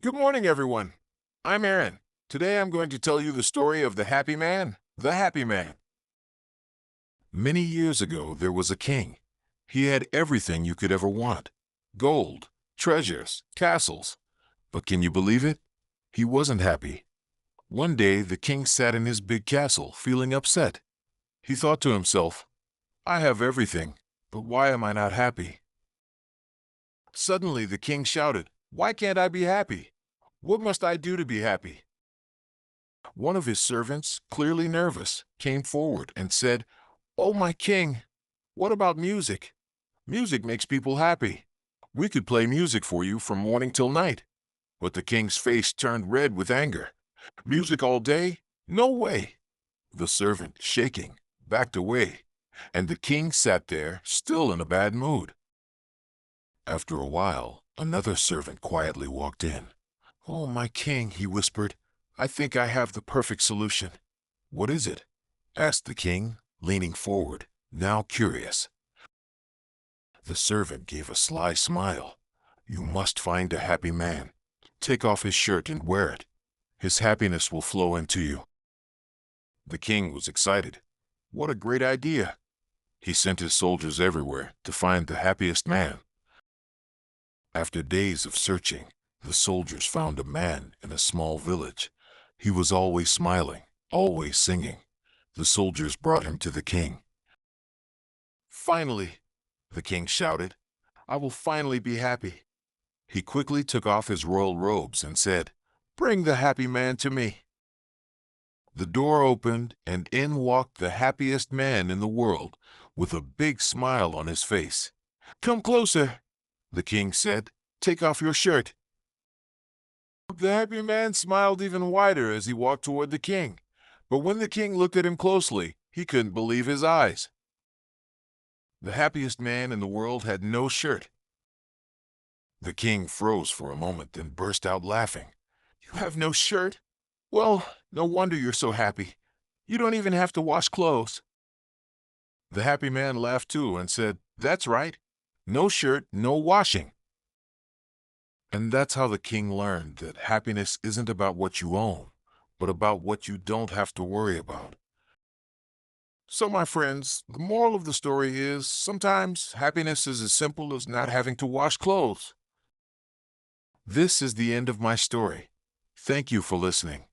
Good morning, everyone. I'm Aaron. Today I'm going to tell you the story of the happy man. The happy man. Many years ago, there was a king. He had everything you could ever want. Gold, treasures, castles. But can you believe it? He wasn't happy. One day, the king sat in his big castle, feeling upset. He thought to himself, I have everything, but why am I not happy? Suddenly, the king shouted, Why can't I be happy? What must I do to be happy? One of his servants, clearly nervous, came forward and said, Oh, my king, what about music? Music makes people happy. We could play music for you from morning till night. But the king's face turned red with anger. Music all day? No way. The servant, shaking, backed away, and the king sat there, still in a bad mood. After a while, another servant quietly walked in. Oh, my king, he whispered, I think I have the perfect solution. What is it? Asked the king, leaning forward, now curious. The servant gave a sly smile. You must find a happy man. Take off his shirt and wear it. His happiness will flow into you. The king was excited. What a great idea! He sent his soldiers everywhere to find the happiest man. After days of searching, the soldiers found a man in a small village. He was always smiling, always singing. The soldiers brought him to the king. Finally, the king shouted, I will finally be happy. He quickly took off his royal robes and said, Bring the happy man to me. The door opened, and in walked the happiest man in the world, with a big smile on his face. Come closer, the king said. Take off your shirt. The happy man smiled even wider as he walked toward the king. But when the king looked at him closely, he couldn't believe his eyes. The happiest man in the world had no shirt. The king froze for a moment, then burst out laughing. You have no shirt? Well, no wonder you're so happy. You don't even have to wash clothes. The happy man laughed too and said, That's right. No shirt, no washing. And that's how the king learned that happiness isn't about what you own, but about what you don't have to worry about. So, my friends, the moral of the story is sometimes happiness is as simple as not having to wash clothes. This is the end of my story. Thank you for listening.